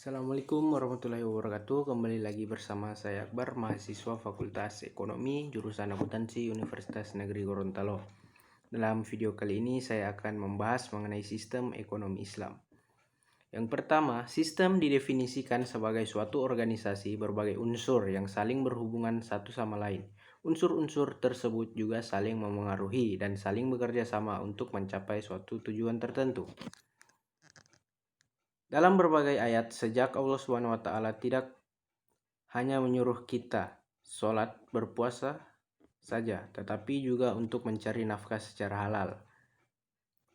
Assalamualaikum warahmatullahi wabarakatuh. Kembali lagi bersama saya Akbar, mahasiswa Fakultas Ekonomi, jurusan Akuntansi Universitas Negeri Gorontalo. Dalam video kali ini saya akan membahas mengenai sistem ekonomi Islam. Yang pertama, sistem didefinisikan sebagai suatu organisasi berbagai unsur yang saling berhubungan satu sama lain. Unsur-unsur tersebut juga saling memengaruhi dan saling bekerja sama untuk mencapai suatu tujuan tertentu. Dalam berbagai ayat, sejak Allah SWT tidak hanya menyuruh kita sholat, berpuasa saja, tetapi juga untuk mencari nafkah secara halal.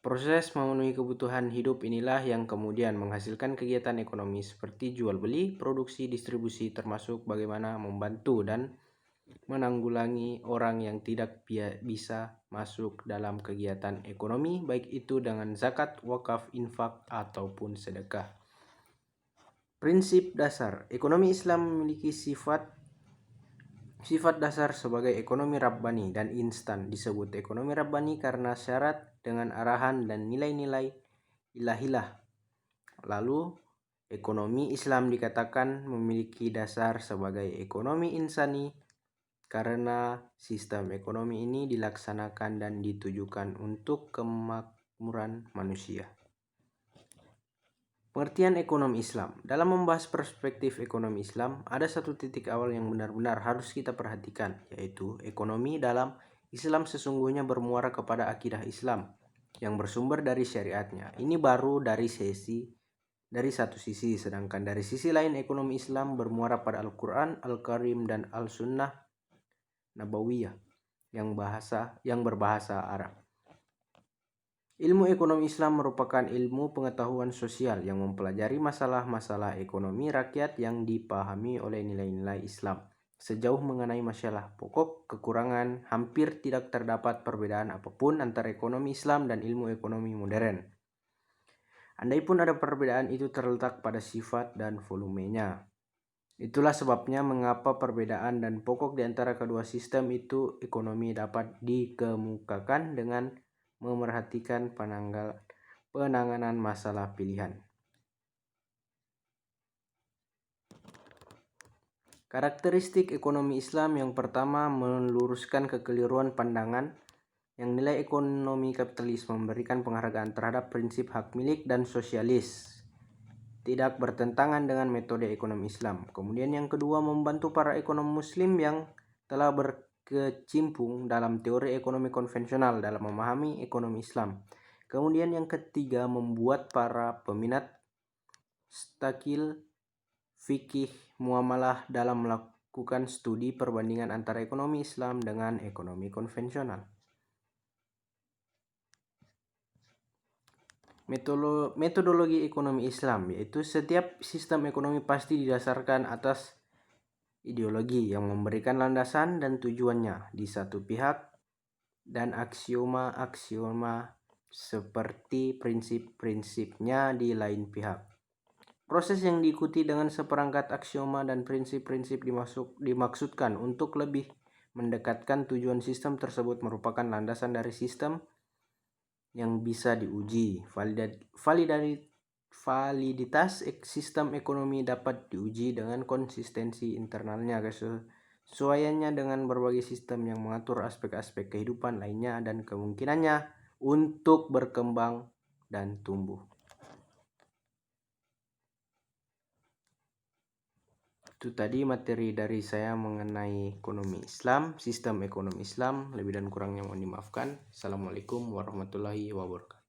Proses memenuhi kebutuhan hidup inilah yang kemudian menghasilkan kegiatan ekonomi seperti jual beli, produksi, distribusi, termasuk bagaimana membantu dan menanggulangi orang yang tidak bisa masuk dalam kegiatan ekonomi, baik itu dengan zakat, wakaf, infak, ataupun sedekah. Prinsip dasar ekonomi Islam memiliki sifat dasar sebagai ekonomi rabbani dan instan. Disebut ekonomi rabbani karena syarat dengan arahan dan nilai-nilai ilahilah. Lalu ekonomi Islam dikatakan memiliki dasar sebagai ekonomi insani karena sistem ekonomi ini dilaksanakan dan ditujukan untuk kemakmuran manusia. Pengertian ekonomi Islam. Dalam membahas perspektif ekonomi Islam, ada satu titik awal yang benar-benar harus kita perhatikan, yaitu ekonomi dalam Islam sesungguhnya bermuara kepada akidah Islam yang bersumber dari syariatnya. Ini baru dari satu sisi, sedangkan dari sisi lain ekonomi Islam bermuara pada Al-Quran, Al-Karim, dan Al-Sunnah Nabawiyah yang berbahasa Arab. Ilmu ekonomi Islam merupakan ilmu pengetahuan sosial yang mempelajari masalah-masalah ekonomi rakyat yang dipahami oleh nilai-nilai Islam. Sejauh mengenai masalah pokok, kekurangan, hampir tidak terdapat perbedaan apapun antara ekonomi Islam dan ilmu ekonomi modern. Andaipun ada perbedaan, itu terletak pada sifat dan volumenya. Itulah sebabnya mengapa perbedaan dan pokok di antara kedua sistem itu ekonomi dapat dikemukakan dengan memerhatikan penanganan masalah pilihan. Karakteristik ekonomi Islam yang pertama, meluruskan kekeliruan pandangan yang nilai ekonomi kapitalis memberikan penghargaan terhadap prinsip hak milik dan sosialis, tidak bertentangan dengan metode ekonomi Islam. Kemudian yang kedua, membantu para ekonom muslim yang telah berkecimpung dalam teori ekonomi konvensional dalam memahami ekonomi Islam. Kemudian yang ketiga, membuat para peminat stakil fikih muamalah dalam melakukan studi perbandingan antara ekonomi Islam dengan ekonomi konvensional. Metodologi ekonomi Islam, yaitu setiap sistem ekonomi pasti didasarkan atas ideologi yang memberikan landasan dan tujuannya di satu pihak dan aksioma-aksioma seperti prinsip-prinsipnya di lain pihak. Proses yang diikuti dengan seperangkat aksioma dan prinsip-prinsip dimaksudkan untuk lebih mendekatkan tujuan sistem tersebut merupakan landasan dari sistem yang bisa diuji. Validitas sistem ekonomi dapat diuji dengan konsistensi internalnya, kesesuaiannya dengan berbagai sistem yang mengatur aspek-aspek kehidupan lainnya, dan kemungkinannya untuk berkembang dan tumbuh. Itu tadi materi dari saya mengenai ekonomi Islam, sistem ekonomi Islam. Lebih dan kurangnya mohon dimaafkan. Assalamualaikum warahmatullahi wabarakatuh.